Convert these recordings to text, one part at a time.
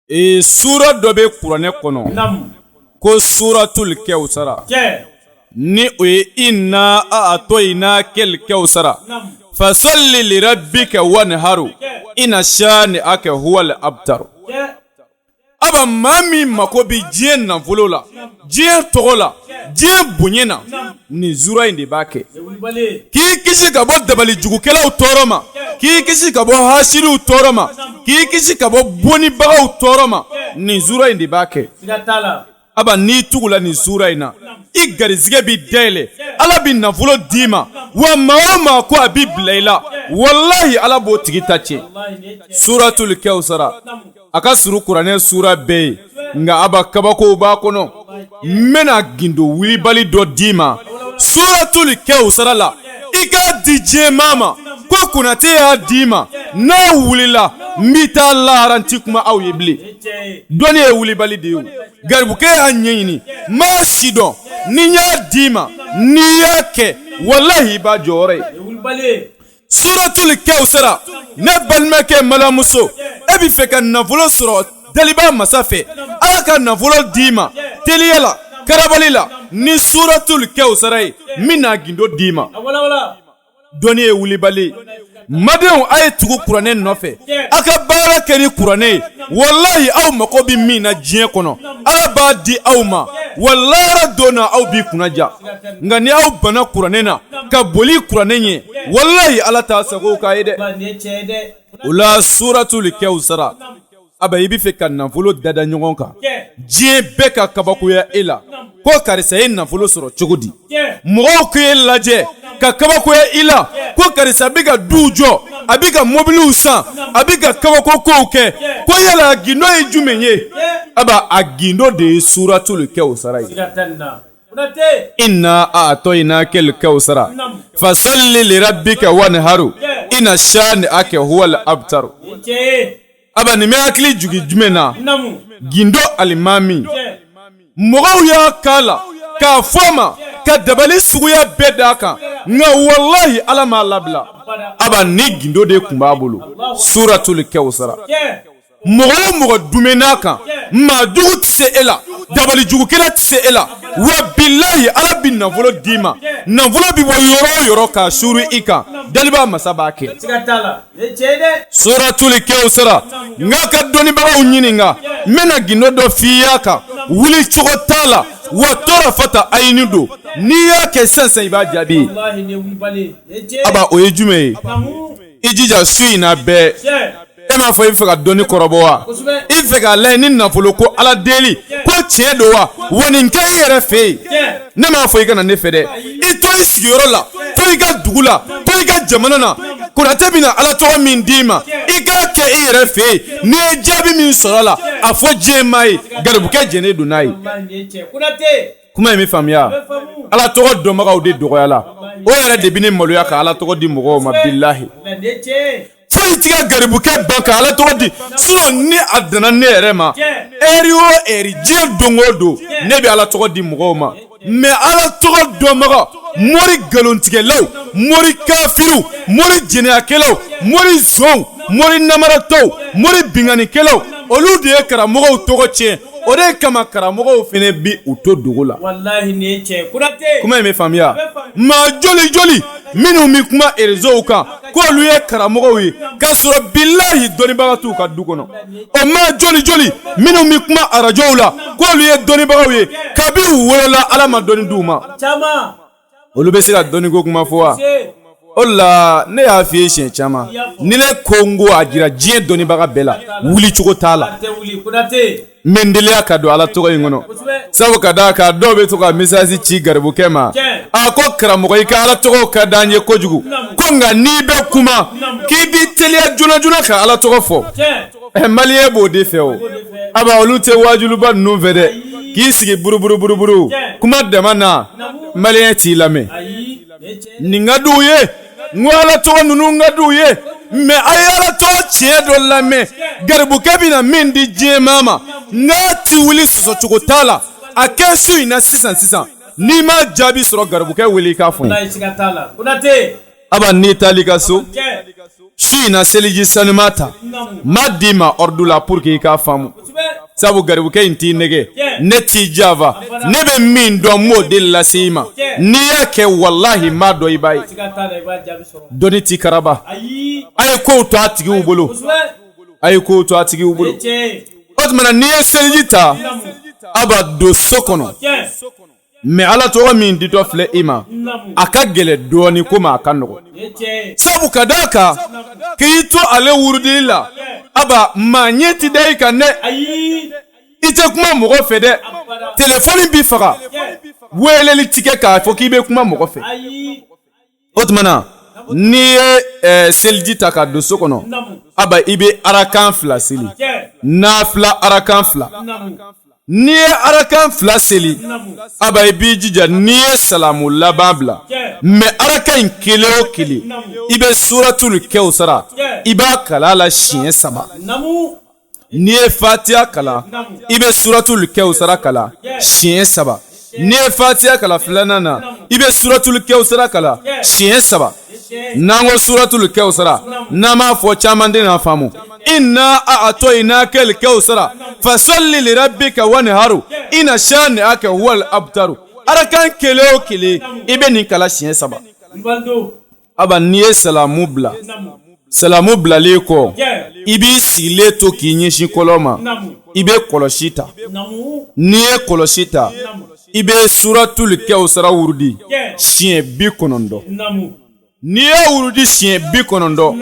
Sura dɔ bɛ kuranɛ kɔnɔ ko suratul kawsara ni o ye inna a'tayna kal kawsara fasalli li rabbika wanharu inna shani'aka huwal abtar. Aba maa min mako bɛ diɲɛ nafolo la, diɲɛ tɔgɔ la, diɲɛ bonya na, nin sura in de b'a kɛ. K'i kisi ka bɔ dabalijugukɛlaw tɔɔrɔ ma, k'i kisi ka bɔ hasiriw tɔɔrɔ ma, k'i kisi ka bɔ bɔnibagaw tɔɔrɔ ma, nin sura in de b'a kɛ. Aba n'i tugula nin sura in na, i garizigɛ bi dayɛlɛ, Ala bi nafolo d'i ma, wa maa o maa ko a bi bila i la, wallahi Ala b'o tigi ta tiɲɛ. Suratul kawsara a ka suru kuranɛ sura bɛɛ ye, nka Aba kabakow b'a kɔnɔ. N bɛna gindo wulibali dɔ d'i ma. Suratul kawsara la, i k'a di diɲɛ maa ma ko Konate y'a d'i ma, n'a wulila n bɛ taa lahara n ti kuma aw ye bilen. Dɔnni ye wulibali de ye o, garibukɛ y'a ɲɛɲini, maa si dɔn ni n y'a d'i ma, n'i y'a kɛ wallahi i b'a jɔyɔrɔ ye. Suratul kawsara, ne balimakɛ malamuso, e bɛ fɛ ka nafolo sɔrɔ daliba masa fɛ, Ala ka nafolo d'i ma teliya la, karabali la, ni suratul kawsara ye, n bɛna gindo d'i ma. Dɔnni ye wulibali. Madenw a ye tugu kuranɛ nɔfɛ, a ka baara kɛ ni kuranɛ ye, wallahi aw mako bɛ min na diɲɛ kɔnɔ Ala b'a di aw ma, wallahi donna aw b'i kunnaja. Nka ni aw bana kuranɛ na ka boli kuranɛ ɲɛ, wallahi Ala t'a sago k'a ye dɛ. O la suratul kawsara, Aba i bɛ fɛ ka nafolo dada ɲɔgɔn kan, diɲɛ bɛɛ ka kabakoya e la, ko karisa ye nafolo sɔrɔ cogo di? Mɔgɔw k'e lajɛ ka kabakoya i la, ko karisa bɛ ka duw jɔ, a bɛ ka mobiliw san, a bɛ ka kabako kow kɛ, ko yala a gindo ye jumɛn ye? Aba a gindo de ye suratul kawsara ye. Inna a'tayna kal kawsara fasalli li rabbika wanharu inna shani'aka huwal abtar. Aba ni me hakili jugi jumɛn na? Gindo alimami. Mɔgɔw y'a kala k'a fɔ ma ka dabali suguya bɛɛ d'a kan, nka wallahi Ala m'a labila. Aba ni gindo de tun b'a bolo. Suratul kawsara. Mɔgɔ o mɔgɔ dumɛn n'a kan, maa jugu tɛ se e la, dabali jugukɛla tɛ se e la, wa billahi Ala bi nafolo d'i ma, nafolo bi bɔ yɔrɔ o yɔrɔ k'a suru i kan, daliba masa b'a kɛ. Suratul kawsara, n k'a ka dɔnnibagaw ɲininka, n bɛna gindo dɔ f'i y'a kan, wuli cogo t'a la, wa tɔɔrɔ fata ayini don, n'i y'a kɛ sisan i b'a jaabi. Aba o ye jumɛn ye? I jija su in na bɛɛ. E m'a fɔ i fɛ ka dɔnni kɔrɔbɔ wa? I fɛ k'a layɛ ni nafolo ko Ala deli ko tiɲɛ don wa? Wa nin kɛ i yɛrɛ fɛ yen. Ne m'a fɔ i kana ne fɛ dɛ. I to i sigiyɔrɔ la, to i ka dugu la, to i ka jamana na. Konate bɛna Ala tɔgɔ min d'i ma, i k'a kɛ i yɛrɛ fɛ yen. N'i ye jaabi min sɔrɔ a la, a fɔ diɲɛ maa ye, garibukɛ jɛnnen don n'a ye. Kuma in bɛ faamuya? Ala tɔgɔ dɔnbagaw de dɔgɔyala. O yɛrɛ de bɛ ne maloya ka Ala tɔgɔ di mɔgɔw ma billahi. Foyi t'i ka garibukɛ ban ka Ala tɔgɔ di, sinon ni a danna ne yɛrɛ ma, heure o heure diɲɛ don o don ne bɛ Ala tɔgɔ di mɔgɔw ma, mais Ala tɔgɔ dɔnbaga, mori nkalontigɛlaw, mori kafiriw, mori jɛnɛyakɛlaw, mori zɔnw, mori namaratɔw, mori binganikɛlaw, olu de ye karamɔgɔw tɔgɔ tiɲɛ. O de kama karamɔgɔw fana bi u to dogo la. Wallahi ni ye tiɲɛ. Konate. Kuma in bɛ faamuya? Maa joli joli minnu bɛ kuma réseau kan k'olu ye karamɔgɔw ye, k'a sɔrɔ billahi dɔnnibaga t'u ka du kɔnɔ. O maa joli joli minnu bɛ kuma arajow la k'olu ye dɔnnibagaw ye, kabi u wolola Ala ma dɔnni d'u ma. Caman. Olu bɛ se ka dɔnniko kuma fɔ wa? O la ne y'a f'i ye siɲɛ caman, ni ne ko n ko a jira diɲɛ dɔnnibaga bɛɛ la, wuli cogo t'a la. Mendeleya ka don Ala tɔgɔ in kɔnɔ, sabu ka d'a kan dɔw bɛ to ka message ci garibukɛ ma, a ko karamɔgɔ i ka Ala tɔgɔ ka d'an ye kojugu, ko nka n'i bɛ kuma k'i b'i teliya joona joona ka Ala tɔgɔ fɔ. Maliyɛn b'o de fɛ o. Aba olu tɛ wajuluba ninnu fɛ dɛ, k'i sigi buruburu kuma dama na maliyɛn t'i lamɛn. Nin ka d'u ye, n ko Ala tɔgɔ ninnu ka d'u ye, mais a ye Ala tɔgɔ tiɲɛ dɔ lamɛn, garibukɛ bɛna min di diɲɛ maa ma, n'a ti wuli sɔsɔ cogo t'a la, a kɛ su in na sisan n'i ma jaabi sɔrɔ garibukɛ wele i k'a fɔ n ye. Aba n'i taali ka so, su in na seliji sanuma ta, m'a d'i ma ordre la pour que i k'a faamu. sabu garibuke inti nege ne ti java ne be min do model la sima ni yake wallahi ma do ibai doni ti karaba ay ko to atigi ubulu ay ko to atigi ubulu otmana ni seljita aba do sokono me ala to min dito fle ima akagele doni kuma akanogo sabu kadaka kito ale wurdila aba manyeti dai kanne ite kuma mogo fede telefoni bi faga wele li tike ka fo kibe kuma mogo fe otmana ni seljita ka do sokono aba ibe arakan fla sili na fla arakan fla ni arakan fla sili aba ibi jija ni salamu lababla me arakan kile o kile ibe suratul kawsara iba kalala shin saba ni fatiha kala ibe suratul kawsara kala shin saba ni fatiha kala flanana ibe suratul kawsara kala shin saba nango suratul kawsara nama fo chamande na famu inna a'toinaka al-kawsara fasalli li rabbika wanharu inna shani'aka huwal abtaru arakan kele o kele ibe ni kala shin saba aba ni salamu bla leko ibi sile to kinyishi koloma ibe koloshita ni koloshita ibe suratul kawsara wurdi shin bi konondo ni wurdi shin bi konondo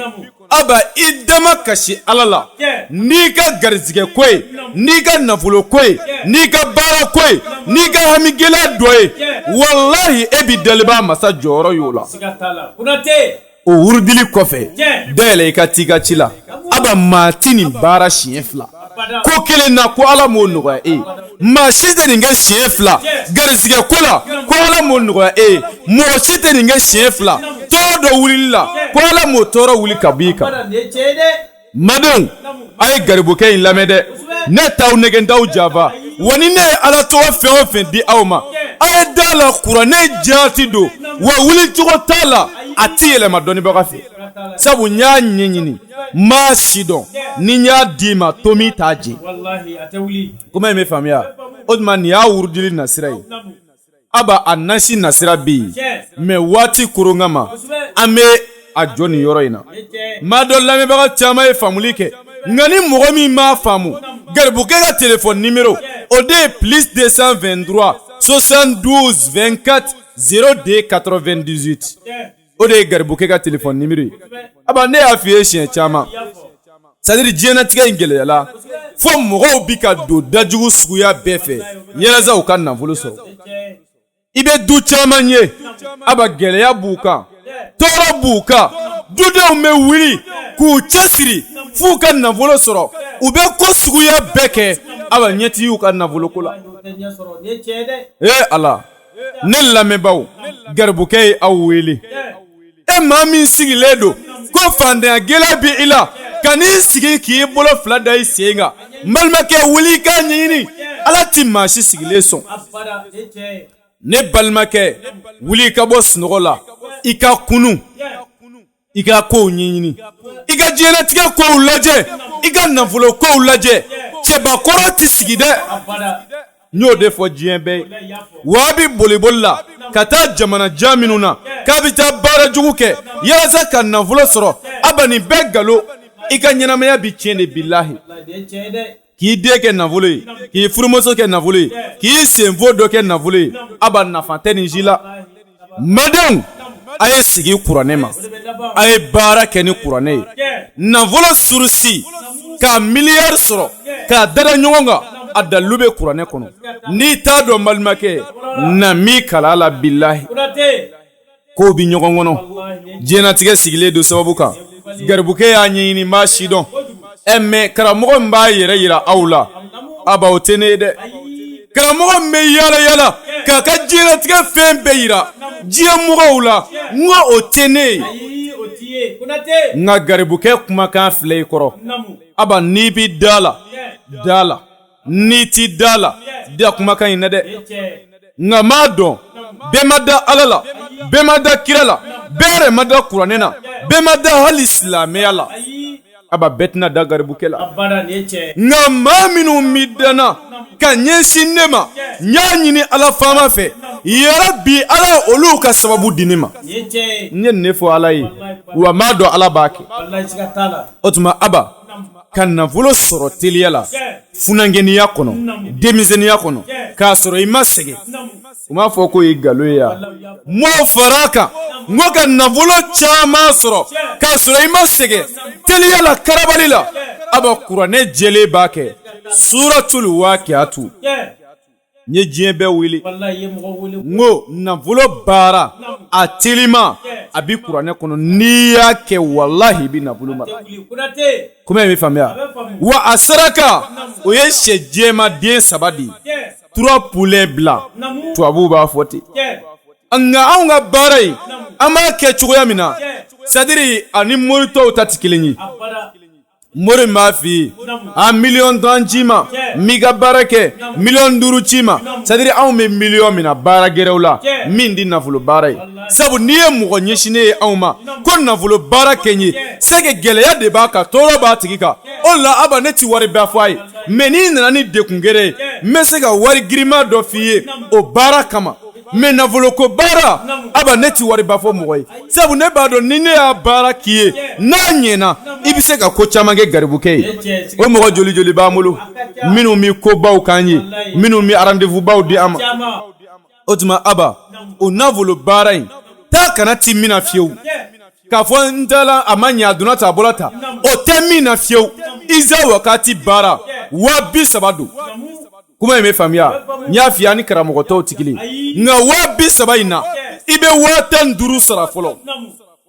aba idama kashi alala ni ka garzige koy ni ka nafulo koy ni ka bara koy ni ka hamigela doye wallahi ebi dalba masa joro yola o wurdili kofe dele ka tiga chila aba matini bara shiefla ko kele na ko ala mo no ma shite ninga shiefla garzige kola ko ala mo no mo shite ninga shiefla todo wulilla ko ala mo toro wuli kabika madon ay garibuke in lamede ne taw nege ndaw java woni ne ala to fe di awma ay dala qur'ane jati do wa wuli to tala atiyele madoni bagafi sabu nya nyinyini ma sidon ni nya dima tomi taji wallahi atawli kuma imefamia odman ya wurdili nasirai aba anasi nasira bi me wati kurungama ame ajoni yoro ina madolla me baga chama e famulike ngani mogomi ma famu garbuke ga téléphone numéro ode +223 72 24 02 98 ode garbuke ga téléphone numéro aba ne affiliation chama sadiri jena tiga ingele yala fo mogo bika do dajugu suya befe yelaza ukanna voluso ibe du chamanye aba gele ya buka toro buka dude me wiri ku chesiri fuka na volo soro ube ko suguya beke aba nyeti yu kan na volo kula ala ne lame baw garbuke awwili mami sigiledo ko fande agela bi ila kani sigi ki bolo flada isenga malmake wuli ka nyini ala timma shi sigile son ne balmake wuli ka boss nogola ika kunu ika ko nyini ika jena tige ko ulaje ika nafulo ko ulaje cheba koroti sigide nyo defo jiembe wabi bolibolla kata jamana jaminuna kabita bara juguke yaza kan nafulo soro abani begalo ika nyanamaya bi chende billahi ki deke nafulo ki furumoso ke nafulo ki senvo do ke nafulo aba nafanteni jila madam aye sigi kuranema aye bara keni kurane navolo sursi ka miliyar soro ka dada nyonga adalube kurane kono ni ta do malmake na mi kalala billahi ko bi nyongono jena tige sigile do sababuka garbuke ya nyini mashidon emme karamogo mba yira aula aba otenede karamogo me yala ka jena tige fembe yira jia mugawla nga otene nga garibuke kuma kan flay koro aba nibi dala niti dala da kuma kan inade nga madon bemada alala bemada kirala bere mada kuranena bemada hal islamiyala aba betna da garibukela abada ne ce nga maa minnu midana ka ɲɛsin ne ma n y'a ɲini ala faama fɛ yarabi ala ye olu ka sababu di ne ma ne ce n ye nin ne fɔ ala ye wa m'a dɔn ala b'a kɛ wallahi siga t'a la o tuma aba ka nafolo sɔrɔ teliya la funangeniya kɔnɔ denmisɛnniya kɔnɔ k'a sɔrɔ i ma sɛgɛn u m'a fɔ ko ye nkalon ye yan m'o fara a kan n ko ka nafolo caman sɔrɔ k'a sɔrɔ i ma sɛgɛn teliya la karabali la aba kuranɛ jɛlen b'a kɛ suratul waqiatu n ye diɲɛ bɛɛ wele n ko nafolo baara a telima a bi kuranɛ kɔnɔ n'i y'a kɛ walahi i bi nafolo mara kuma in bɛ faamuya wa a saraka o ye sɛ jɛmaden 3 de ye 3 poulets blancs tubabuw b'a fɔ ten nka anw ka baara in an b'a kɛ cogoya min na c'est-à-dire ani mori tɔw ta tɛ kelen ye mori m'a f'i ye a miliyɔn 10 ci ma n b'i ka baara kɛ miliyɔn 5 ci ma c'est-à-dire anw bɛ miliyɔn min na baara gɛrɛw la min di nafolo baara ye sabu n'i ye mɔgɔ ɲɛsinnen ye anw ma ko nafolo baara kɛ n ye c'est que gɛlɛya de b'a kan tɔɔrɔ b'a tigi kan o la aba ne ti wari bɛɛ fɔ a ye mais n'i nana ni dekun gɛrɛ ye n bɛ se ka wari girinma dɔ f'i ye o baara kama mais nafolo ko baara aba ne ti wari ba fɔ mɔgɔ ye sabu ne b'a dɔn ni ne y'a baara k'i ye n'a ɲɛna i bɛ se ka ko caman kɛ garibukɛ ye o mɔgɔ joli joli b'an bolo minnu bɛ kobaw k'an ye minnu bɛ rendez-vous baw di an ma o tuma aba o nafolo baara in taa kana ti min na fiyewu k'a fɔ n taara a ma ɲɛ a donna ta a bɔra ta o tɛ min na fiyewu iza wakati baara 30,000 don kuma in bɛ faamuya n y'a f'i ye ani karamɔgɔ tɔw tɛ kelen nka 30,000 in na i bɛ 15,000 sara fɔlɔ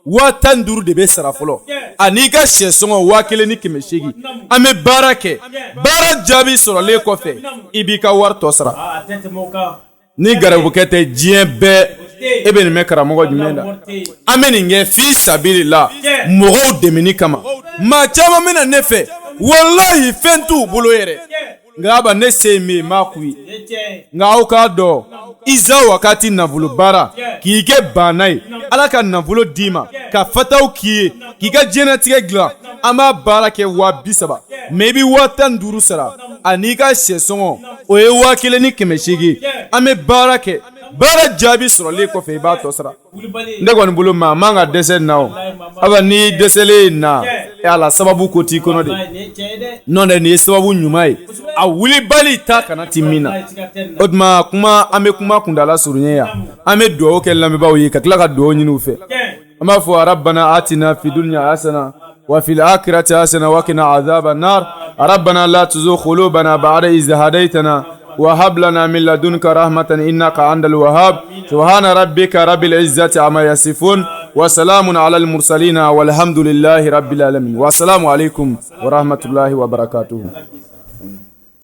15,000 de bɛ sara fɔlɔ ani ka sɛ sɔngɔ 1,800 an bɛ baara kɛ baara jaabi sɔrɔlen kɔfɛ i b'i ka wari tɔ sara ni garibukɛ tɛ diɲɛ bɛɛ e bɛ nin mɛn karamɔgɔ jumɛn da an bɛ nin kɛ fi sabilila mɔgɔw dɛmɛni kama maa caman bɛ na ne fɛ walahi fɛn t'u bolo yɛrɛ nka aba ne se min m'a k'u ye nka aw k'a dɔn iza wakati nafolo baara k'i kɛ banna ye ala ka nafolo d'i ma ka fataw k'i ye k'i ka diɲɛlatigɛ dilan an b'a baara kɛ 30,000 mais i bɛ 15,000 sara ani ka sɛ sɔngɔ o ye 1,800 an bɛ baara kɛ baara jaabi sɔrɔlen kɔfɛ i b'a tɔ sara ne kɔni bolo maa man ka dɛsɛ nin na o aba n'i dɛsɛlen na ala sababu ko t'i kɔnɔ de n'o tɛ nin ye sababu ɲuman ye a wulibali ta kana ti min na o tuma kuma an bɛ kuma kundala surunya yan an bɛ dugawu kɛ lamɛnbaaw ye ka tila ka dugawu ɲini u fɛ an b'a fɔ rabbana atina fi dunya hasana wa fil akhirati hasana wa qina adhaban nar rabbana la tuzigh qulubana ba'da idh hadaytana وهب لنا من لدنك رحمة إنك أنت الوهاب سبحان ربك رب العزة عما يصفون وسلام على المرسلين والحمد لله رب العالمين والسلام عليكم ورحمة الله وبركاته